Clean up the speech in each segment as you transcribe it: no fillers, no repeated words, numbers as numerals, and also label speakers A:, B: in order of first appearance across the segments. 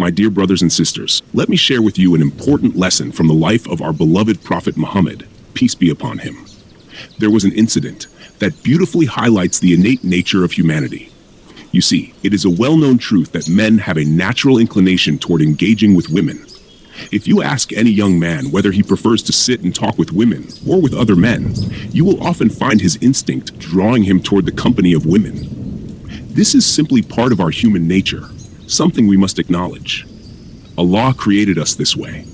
A: my dear brothers and sisters, let me share with you an important lesson from the life of our beloved Prophet Muhammad, peace be upon him. There was an incident that beautifully highlights the innate nature of humanity. You see, it is a well-known truth that men have a natural inclination toward engaging with women. If you ask any young man whether he prefers to sit and talk with women or with other men, you will often find his instinct drawing him toward the company of women. This is simply part of our human nature, something we must acknowledge. Allah created us this way.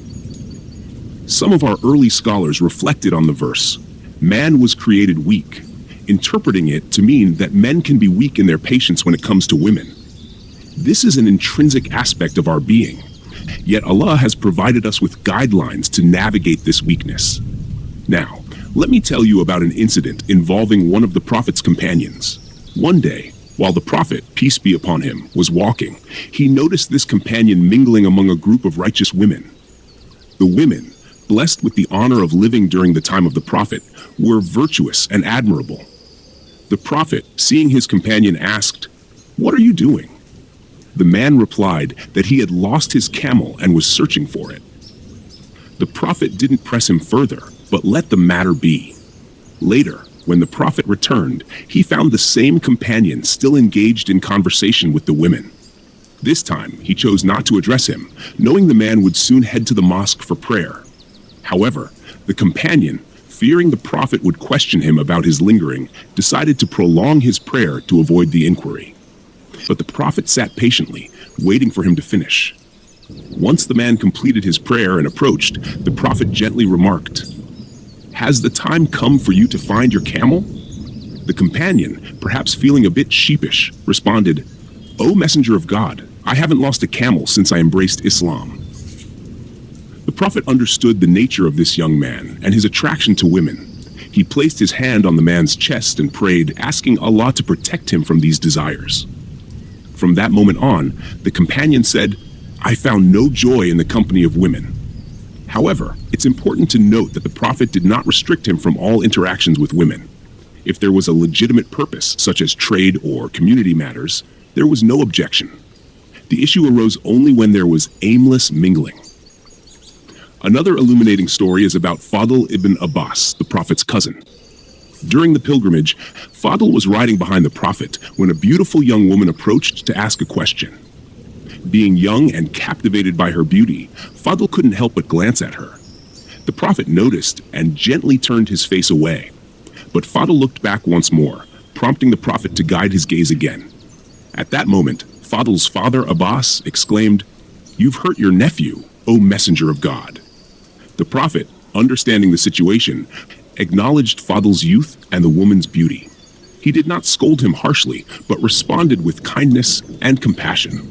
A: Some of our early scholars reflected on the verse, "Man was created weak," interpreting it to mean that men can be weak in their patience when it comes to women. This is an intrinsic aspect of our being, yet Allah has provided us with guidelines to navigate this weakness. Now, let me tell you about an incident involving one of the Prophet's companions. One day, while the Prophet, peace be upon him, was walking, he noticed this companion mingling among a group of righteous women. The women, blessed with the honor of living during the time of the Prophet, were virtuous and admirable. The Prophet, seeing his companion, asked, "What are you doing?" The man replied that he had lost his camel and was searching for it. The Prophet didn't press him further, but let the matter be. Later, when the Prophet returned, he found the same companion still engaged in conversation with the women. This time, he chose not to address him, knowing the man would soon head to the mosque for prayer. However, the companion, fearing the Prophet would question him about his lingering, decided to prolong his prayer to avoid the inquiry. But the Prophet sat patiently, waiting for him to finish. Once the man completed his prayer and approached, the Prophet gently remarked, "Has the time come for you to find your camel?" The companion, perhaps feeling a bit sheepish, responded, "O Messenger of God, I haven't lost a camel since I embraced Islam." The Prophet understood the nature of this young man and his attraction to women. He placed his hand on the man's chest and prayed, asking Allah to protect him from these desires. From that moment on, the companion said, "I found no joy in the company of women." However, it's important to note that the Prophet did not restrict him from all interactions with women. If there was a legitimate purpose, such as trade or community matters, there was no objection. The issue arose only when there was aimless mingling. Another illuminating story is about Fadl ibn Abbas, the Prophet's cousin. During the pilgrimage, Fadl was riding behind the Prophet when a beautiful young woman approached to ask a question. Being young and captivated by her beauty, Fadl couldn't help but glance at her. The Prophet noticed and gently turned his face away. But Fadl looked back once more, prompting the Prophet to guide his gaze again. At that moment, Fadl's father, Abbas, exclaimed, "You've hurt your nephew, O Messenger of God." The Prophet, understanding the situation, acknowledged Fadl's youth and the woman's beauty. He did not scold him harshly, but responded with kindness and compassion.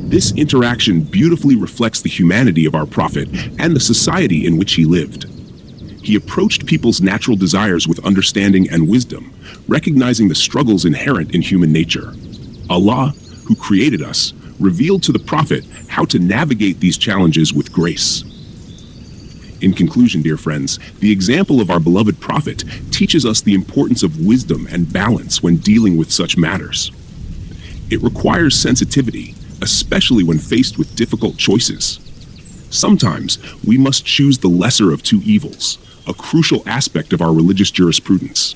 A: This interaction beautifully reflects the humanity of our Prophet and the society in which he lived. He approached people's natural desires with understanding and wisdom, recognizing the struggles inherent in human nature. Allah, who created us, revealed to the Prophet how to navigate these challenges with grace. In conclusion, dear friends, the example of our beloved Prophet teaches us the importance of wisdom and balance when dealing with such matters. It requires sensitivity, especially when faced with difficult choices. Sometimes we must choose the lesser of two evils, a crucial aspect of our religious jurisprudence.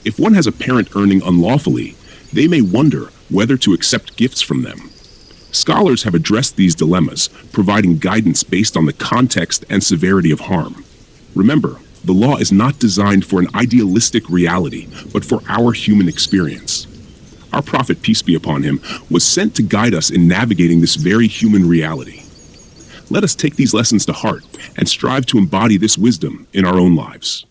A: If one has a parent earning unlawfully, they may wonder whether to accept gifts from them. Scholars have addressed these dilemmas, providing guidance based on the context and severity of harm. Remember, the law is not designed for an idealistic reality, but for our human experience. Our Prophet, peace be upon him, was sent to guide us in navigating this very human reality. Let us take these lessons to heart and strive to embody this wisdom in our own lives.